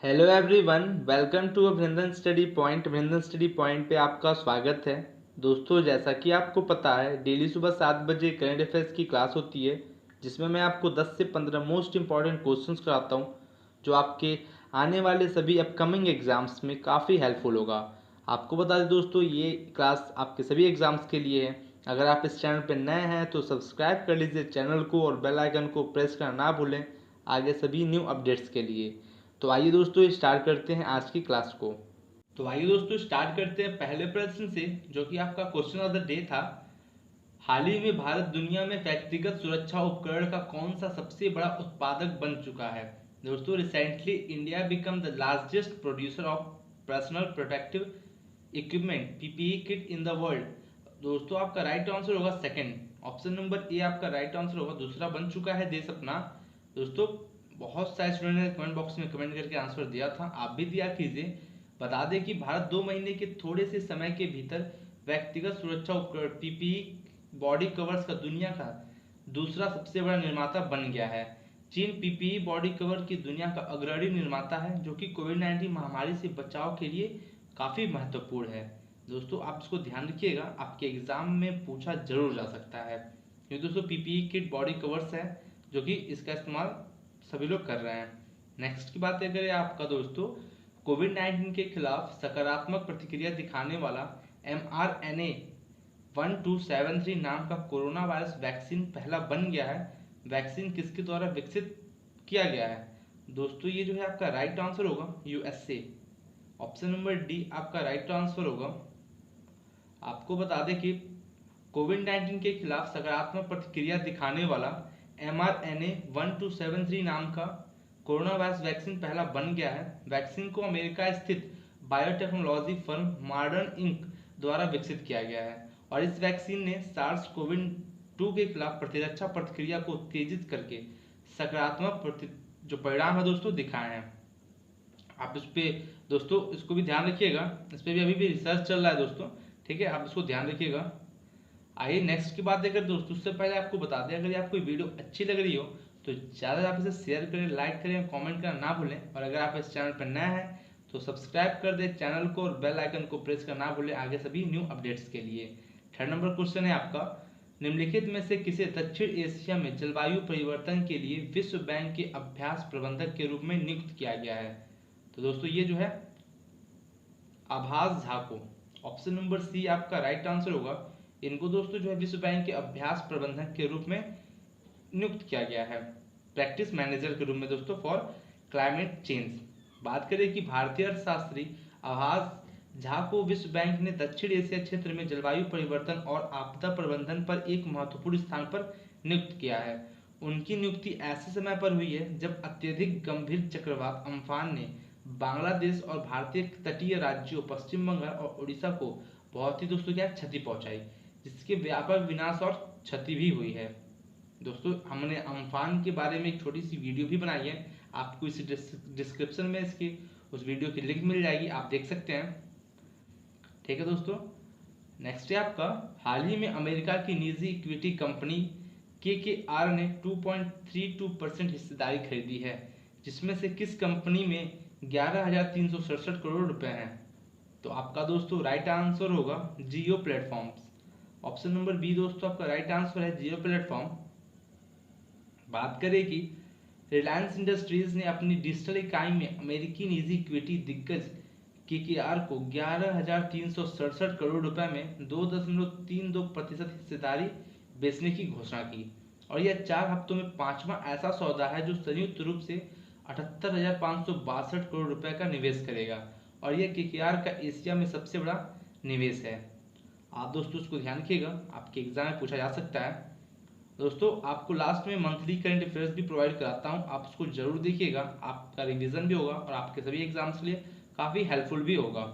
Hello everyone, welcome to अभिनंदन study point. अभिनंदन study point पे आपका स्वागत है। दोस्तों, जैसा कि आपको पता है, डेली सुबह 7 बजे करंट अफेयर्स की क्लास होती है, जिसमें मैं आपको 10 से 15 मोस्ट इंपॉर्टेंट क्वेश्चंस कराता हूं, जो आपके आने वाले सभी अपकमिंग एग्जाम्स में काफ़ी हेल्पफुल होगा। आपको बता दें दोस्तों, ये क्लास आपके सभी एग्जाम्स के लिए है। अगर आप इस चैनल पर नए हैं तो सब्सक्राइब कर लीजिए चैनल को और बेल आइकन को प्रेस करना ना भूलें आगे सभी न्यू अपडेट्स के लिए। तो आइए दोस्तों, स्टार्ट करते हैं आज की क्लास को। तो आइए दोस्तों, स्टार्ट करते हैं पहले प्रश्न से, जो कि आपका क्वेश्चन ऑफ द डे था। हाल ही में भारत दुनिया में व्यक्तिगत सुरक्षा उपकरण का कौन सा सबसे बड़ा उत्पादक बन चुका है? दोस्तों, recently India become the largest producer of personal protective equipment PPE kit in the world. दोस्तों, आपका राइट आंसर होगा सेकंड, ऑप्शन नंबर ए आपका राइट आंसर होगा। दूसरा बन चुका है देश अपना। दोस्तों, बहुत सारे स्टूडेंट ने कमेंट बॉक्स में कमेंट करके आंसर दिया था, आप भी दिया कीजिए। बता दें कि भारत 2 महीने के थोड़े से समय के भीतर व्यक्तिगत सुरक्षा उपकरण पीपीई बॉडी कवर्स का दुनिया का दूसरा सबसे बड़ा निर्माता बन गया है। चीन पीपीई बॉडी कवर की दुनिया का अग्रणी निर्माता है, जो कि कोविड-19 महामारी से बचाव के लिए काफ़ी महत्वपूर्ण है। दोस्तों, आप इसको ध्यान रखिएगा, आपके एग्जाम में पूछा जरूर जा सकता है। ये दोस्तों पीपीई किट बॉडी कवर्स है, जो कि इसका इस्तेमाल सभी लोग कर रहे हैं। नेक्स्ट की बात करें आपका दोस्तों, कोविड-19 के खिलाफ सकारात्मक प्रतिक्रिया दिखाने वाला mRNA 1273 नाम का कोरोना वायरस वैक्सीन पहला बन गया है। वैक्सीन किसके द्वारा विकसित किया गया है? दोस्तों, ये जो है आपका राइट आंसर होगा यूएसए। ऑप्शन नंबर डी आपका राइट आंसर होगा। आपको बता दें कि कोविड-19 के खिलाफ सकारात्मक प्रतिक्रिया दिखाने वाला mRNA 1273 नाम का कोरोना वायरस वैक्सीन पहला बन गया है। वैक्सीन को अमेरिका स्थित बायोटेक्नोलॉजी फर्म मॉडर्न इंक द्वारा विकसित किया गया है और इस वैक्सीन ने सार्स कोविड 2 के खिलाफ प्रतिरक्षा प्रतिक्रिया को उत्तेजित करके सकारात्मक जो परिणाम है दोस्तों दिखाए हैं। आप इस पे दोस्तों इसको भी ध्यान रखिएगा, इस पे भी अभी भी रिसर्च चल रहा है दोस्तों, ठीक है, आप इसको ध्यान रखिएगा। आइए नेक्स्ट की बात करें दोस्तों, उससे पहले आपको बता दें, अगर आपको वीडियो अच्छी लग रही हो तो ज़्यादा आप इसे शेयर करें, लाइक करें, कमेंट करना ना भूलें। और अगर आप इस चैनल पर नए हैं तो सब्सक्राइब कर दें चैनल को और बेल आइकन को प्रेस करना ना भूलें आगे सभी न्यू अपडेट्स के लिए। थर्ड नंबर क्वेश्चन है आपका, निम्नलिखित में से किसे दक्षिण एशिया में जलवायु परिवर्तन के लिए विश्व बैंक के अभ्यास प्रबंधक के रूप में नियुक्त किया गया है? तो दोस्तों, ये जो है आभास झा को, ऑप्शन नंबर सी आपका राइट आंसर होगा। इनको दोस्तों जो है विश्व बैंक के अभ्यास प्रबंधक के रूप में नियुक्त किया गया है, प्रैक्टिस मैनेजर के रूप में दोस्तों फॉर क्लाइमेट चेंज। बात करें कि भारतीय अर्थशास्त्री आभास झा को विश्व बैंक ने दक्षिण एशिया क्षेत्र में जलवायु परिवर्तन और आपदा प्रबंधन पर एक महत्वपूर्ण स्थान पर नियुक्त किया है। उनकी नियुक्ति ऐसे समय पर हुई है जब अत्यधिक गंभीर चक्रवात अम्फान ने बांग्लादेश और भारतीय तटीय राज्यों पश्चिम बंगाल और उड़ीसा को बहुत ही दोस्तों क्या क्षति पहुंचाई, जिसके व्यापक विनाश और क्षति भी हुई है। दोस्तों, हमने अम्फान के बारे में एक छोटी सी वीडियो भी बनाई है, आपको इस डिस्क्रिप्शन में इसकी उस वीडियो की लिंक मिल जाएगी, आप देख सकते हैं, ठीक है दोस्तों। नेक्स्ट है आपका, हाल ही में अमेरिका की निजी इक्विटी कंपनी KKR ने 2.32% हिस्सेदारी खरीदी है, जिसमें से किस कंपनी में 11,367 करोड़ रुपए हैं? तो आपका दोस्तों राइट आंसर होगा जियो प्लेटफॉर्म्स। ऑप्शन नंबर बी दोस्तों आपका राइट आंसर है जियो प्लेटफॉर्म। बात करें कि रिलायंस इंडस्ट्रीज ने अपनी डिजिटल इकाई में अमेरिकी निजी इक्विटी दिग्गज KKR को 11,367 करोड़ रुपए में 2.32% हिस्सेदारी बेचने की घोषणा की और यह 4 हफ्तों में 5वां ऐसा सौदा है जो संयुक्त रूप से 78,562 करोड़ रुपए का निवेश करेगा और यह KKR का एशिया में सबसे बड़ा निवेश है। आप दोस्तों इसको ध्यान रखिएगा, आपके एग्जाम में पूछा जा सकता है। दोस्तों, आपको लास्ट में मंथली करंट अफेयर्स भी प्रोवाइड कराता हूँ, आप उसको जरूर देखिएगा, आपका रिवीजन भी होगा और आपके सभी एग्जाम्स के लिए काफ़ी हेल्पफुल भी होगा।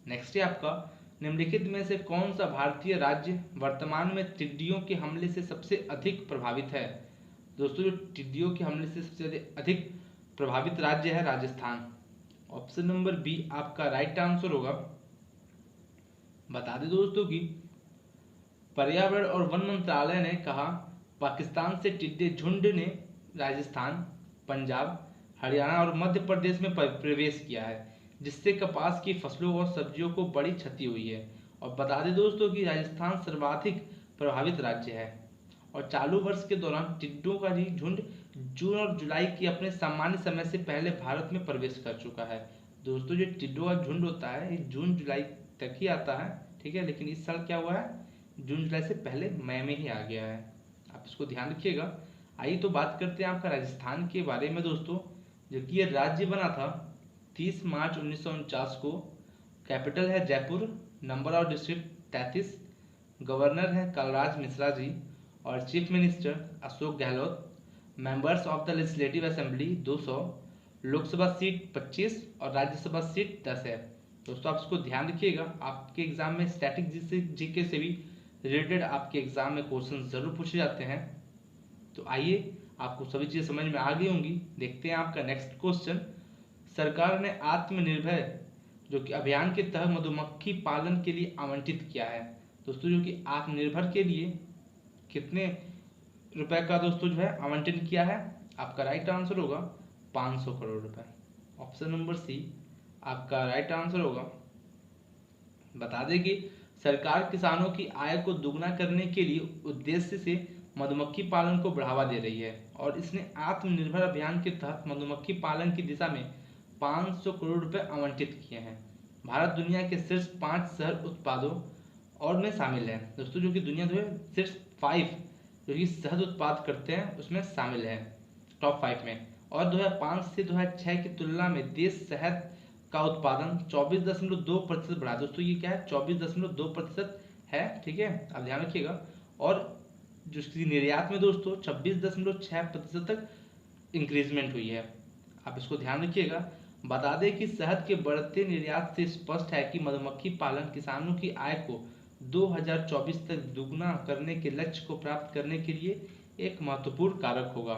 नेक्स्ट है आपका, निम्नलिखित में से कौन सा भारतीय राज्य वर्तमान में टिड्डियों के हमले से सबसे अधिक प्रभावित है? दोस्तों, जो टिड्डियों के हमले से सबसे अधिक प्रभावित राज्य है राजस्थान। ऑप्शन नंबर बी आपका राइट आंसर होगा। बता दें दोस्तों कि पर्यावरण और वन मंत्रालय ने कहा पाकिस्तान से टिड्डे झुंड ने राजस्थान, पंजाब, हरियाणा और मध्य प्रदेश में प्रवेश किया है, जिससे कपास की फसलों और सब्जियों को बड़ी क्षति हुई है। और बता दें दोस्तों कि राजस्थान सर्वाधिक प्रभावित राज्य है और चालू वर्ष के दौरान टिड्डों का ही झुंड जून और जुलाई की अपने सामान्य समय से पहले भारत में प्रवेश कर चुका है। दोस्तों, जो टिड्डों का झुंड होता है ये जून जुलाई तक ही आता है, ठीक है, लेकिन इस साल क्या हुआ है, जून जुलाई से पहले मई में ही आ गया है। आप इसको ध्यान रखिएगा। आइए तो बात करते हैं आपका राजस्थान के बारे में दोस्तों, जो कि ये राज्य बना था 30 मार्च 1949 को। कैपिटल है Jaipur, number of district 33, governor हैं कलराज मिश्रा जी और chief minister Ashok Gehlot. Members of the legislative assembly 200, Lok Sabha seat 25 और राज्यसभा सीट 10 है। दोस्तों आप इसको ध्यान रखिएगा, आपके एग्जाम में स्टैटिक जीके से भी रिलेटेड आपके एग्जाम में क्वेश्चन जरूर पूछे जाते हैं। तो आइए, आपको सभी चीज़ें समझ में आ गई होंगी। देखते हैं आपका नेक्स्ट क्वेश्चन। सरकार ने आत्मनिर्भर जो कि अभियान के तहत मधुमक्खी पालन के लिए आवंटित किया है। दोस्तों, जो कि आत्मनिर्भर के लिए कितने रुपए का दोस्तों जो है आवंटन किया है, आपका राइट आंसर होगा 500 करोड़ रुपए। ऑप्शन नंबर सी आपका राइट आंसर होगा। बता दें कि सरकार किसानों की आय को दुगना करने के लिए उद्देश्य से मधुमक्खी पालन को बढ़ावा दे रही है और इसने आत्मनिर्भर अभियान के तहत मधुमक्खी पालन की दिशा में 500 करोड़ रुपए आवंटित किए हैं। भारत दुनिया के शीर्ष 5 शहद उत्पादों और में शामिल है। दोस्तों, जो कि दुनिया जो है शीर्ष 5 जो कि शहद उत्पाद करते हैं उसमें शामिल है, टॉप 5 में। और 2005 से 2006 की तुलना में देश शहद का उत्पादन 24.2% बढ़ा। दोस्तों ये क्या है, 24.2% है, ठीक है, आप ध्यान रखिएगा। और जो इसकी निर्यात में दोस्तों 26.6% तक इंक्रीजमेंट हुई है। आप इसको ध्यान रखिएगा। बता दें कि शहद के बढ़ते निर्यात से स्पष्ट है कि मधुमक्खी पालन किसानों की आय को 2024 तक दुगना करने के लक्ष्य को प्राप्त करने के लिए एक महत्वपूर्ण कारक होगा।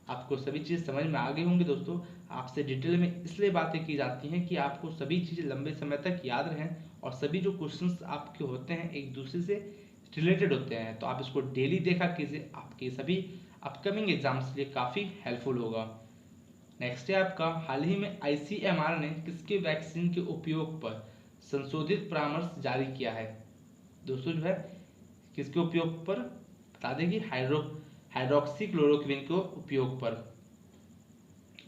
आपको सभी चीज़ समझ में आ गई होंगी दोस्तों। आपसे डिटेल में इसलिए बातें की जाती हैं कि आपको सभी चीज़ें लंबे समय तक याद रहें और सभी जो क्वेश्चंस आपके होते हैं एक दूसरे से रिलेटेड होते हैं। तो आप इसको डेली देखा कीजिए, आपके सभी अपकमिंग एग्जाम्स के लिए काफ़ी हेल्पफुल होगा। नेक्स्ट है आपका, हाल ही में ICMR ने किसके वैक्सीन के उपयोग पर संशोधित परामर्श जारी किया है। दोस्तों जो है किसके उपयोग पर, बता दें कि हाइड्रोक्सीक्लोरोक्विन के उपयोग पर।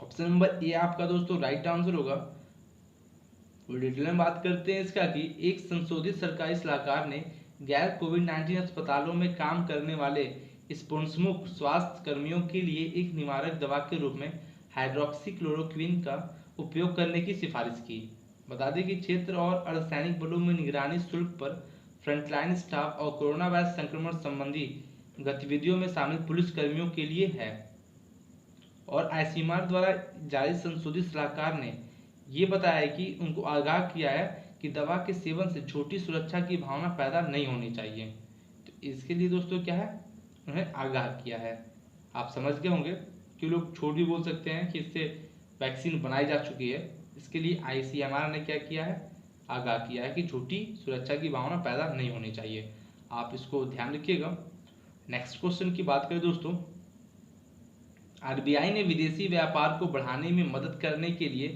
ऑप्शन नंबर ए आपका दोस्तों राइट आंसर होगा। डिटेल में बात करते हैं इसका कि एक संशोधित सरकारी सलाहकार ने गैर कोविड-19 अस्पतालों में काम करने वाले स्पुरमुख स्वास्थ्य कर्मियों के लिए एक निवारक दवा के रूप में हाइड्रोक्सीक्लोरोक्विन का उपयोग करने की सिफारिश की। बता दें कि क्षेत्र और अर्धसैनिक बलों में निगरानी शुल्क पर फ्रंटलाइन स्टाफ और कोरोना वायरस संक्रमण संबंधी गतिविधियों में शामिल पुलिस कर्मियों के लिए है। और ICMR द्वारा जारी संशोधित सलाहकार ने ये बताया कि उनको आगाह किया है कि दवा के सेवन से छोटी सुरक्षा की भावना पैदा नहीं होनी चाहिए। तो इसके लिए दोस्तों क्या है, उन्हें आगाह किया है। आप समझ गए होंगे कि लोग छोट भी बोल सकते हैं कि इससे वैक्सीन बनाई जा चुकी है। इसके लिए ICMR ने क्या किया है, आगाह किया है कि छोटी सुरक्षा की भावना पैदा नहीं होनी चाहिए। आप इसको ध्यान रखिएगा। नेक्स्ट क्वेश्चन की बात करें दोस्तों, RBI ने विदेशी व्यापार को बढ़ाने में मदद करने के लिए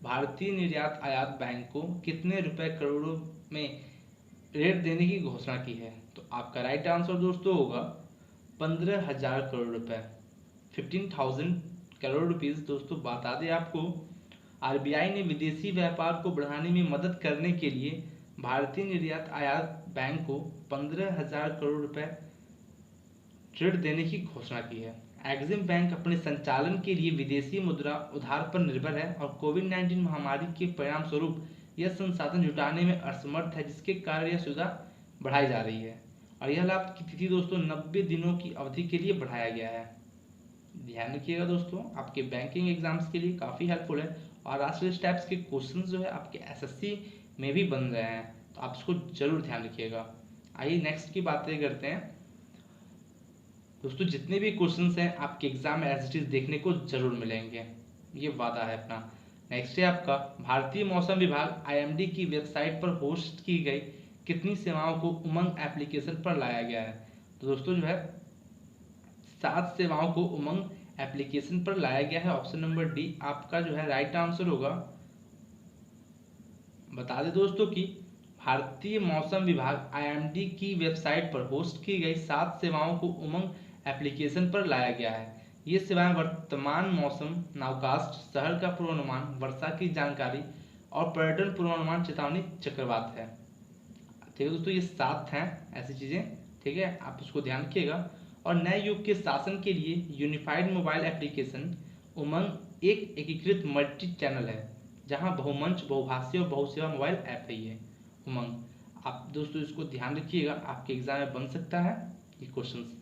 भारतीय निर्यात आयात बैंक को कितने रुपए करोड़ों में ऋण देने की घोषणा की है। तो आपका राइट आंसर दोस्तों होगा 15,000 करोड़ रुपए, 15,000 करोड़ रुपीस। दोस्तों बता दें आपको, RBI ने विदेशी व्यापार को बढ़ाने में मदद करने के लिए भारतीय निर्यात आयात बैंक को 15,000 करोड़ रुपए ऋण देने की घोषणा की है। एक्सिम बैंक अपने संचालन के लिए विदेशी मुद्रा उधार पर निर्भर है और कोविड-19 महामारी के परिणाम स्वरूप यह संसाधन जुटाने में असमर्थ है, जिसके कारण यह सुविधा बढ़ाई जा रही है। और यह लाभ की तिथि दोस्तों 90 दिनों की अवधि के लिए बढ़ाया गया है। ध्यान रखिएगा दोस्तों, आपके बैंकिंग एग्जाम्स के लिए काफ़ी हेल्पफुल है और राष्ट्रीय टाइप्स के क्वेश्चन जो है आपके SSC में भी बन रहे हैं, तो आप इसको जरूर ध्यान रखिएगा। आइए नेक्स्ट की बातें करते हैं दोस्तों। जितने भी क्वेश्चंस हैं आपके एग्जाम में एज इट इज देखने को जरूर मिलेंगे, ये वादा है अपना। नेक्स्ट है आपका, भारतीय मौसम विभाग IMD की वेबसाइट पर होस्ट की गई कितनी सेवाओं को उमंग एप्लीकेशन पर लाया गया है। तो दोस्तों जो है 7 सेवाओं को उमंग एप्लीकेशन पर लाया गया है। ऑप्शन नंबर डी आपका जो है राइट आंसर होगा। बता दें दोस्तों कि भारतीय मौसम विभाग आईएमडी की वेबसाइट पर होस्ट की गई 7 सेवाओं को उमंग एप्लीकेशन पर लाया गया है। ये सेवाएं वर्तमान मौसम, नाउकास्ट, शहर का पूर्वानुमान, वर्षा की जानकारी और पर्यटन पूर्वानुमान चेतावनी चक्रवात है। ठीक है दोस्तों, ये 7 हैं ऐसी चीज़ें। ठीक है, आप इसको ध्यान रखिएगा। और नए युग के शासन के लिए यूनिफाइड मोबाइल एप्लीकेशन उमंग एक एकीकृत मल्टी चैनल है, जहां बहुमंच, बहुभाषी और बहुसेवा मोबाइल ऐप है ये उमंग। आप दोस्तों इसको ध्यान रखिएगा, आपके एग्जाम में बन सकता है ये क्वेश्चंस।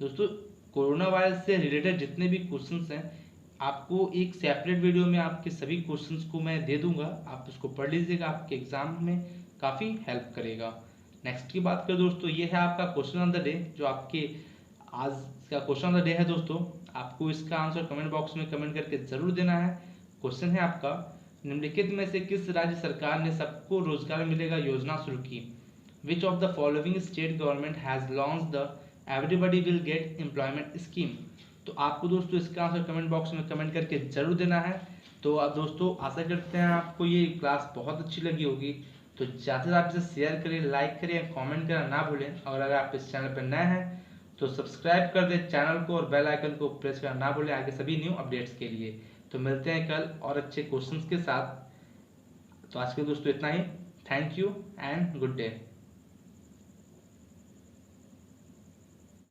दोस्तों कोरोना वायरस से रिलेटेड जितने भी क्वेश्चंस हैं, आपको एक सेपरेट वीडियो में आपके सभी क्वेश्चंस को मैं दे दूंगा, आप इसको पढ़ लीजिएगा, आपके एग्जाम में काफ़ी हेल्प करेगा। नेक्स्ट की बात करें दोस्तों, ये है आपका क्वेश्चन ऑन द डे, जो आपके आज का क्वेश्चन ऑन द डे है दोस्तों। आपको इसका आंसर कमेंट बॉक्स में कमेंट करके जरूर देना है। क्वेश्चन है आपका, निम्नलिखित में से किस राज्य सरकार ने सबको रोजगार मिलेगा योजना शुरू की? Which of the following state government has launch the everybody will get employment scheme? तो आपको दोस्तों इसका आंसर कमेंट बॉक्स में कमेंट करके जरूर देना है। तो आप दोस्तों आशा करते हैं आपको ये क्लास बहुत अच्छी लगी होगी। तो ज़्यादा से आप इसे शेयर करें, लाइक करें, कमेंट करना ना भूलें। और अगर आप इस चैनल पर नए हैं तो सब्सक्राइब कर दें चैनल को और बेल आइकन को प्रेस करना ना भूलें आगे सभी न्यू अपडेट्स के लिए। तो मिलते हैं कल और अच्छे क्वेश्चंस के साथ। तो आज के दोस्तों इतना ही। Thank you and good day.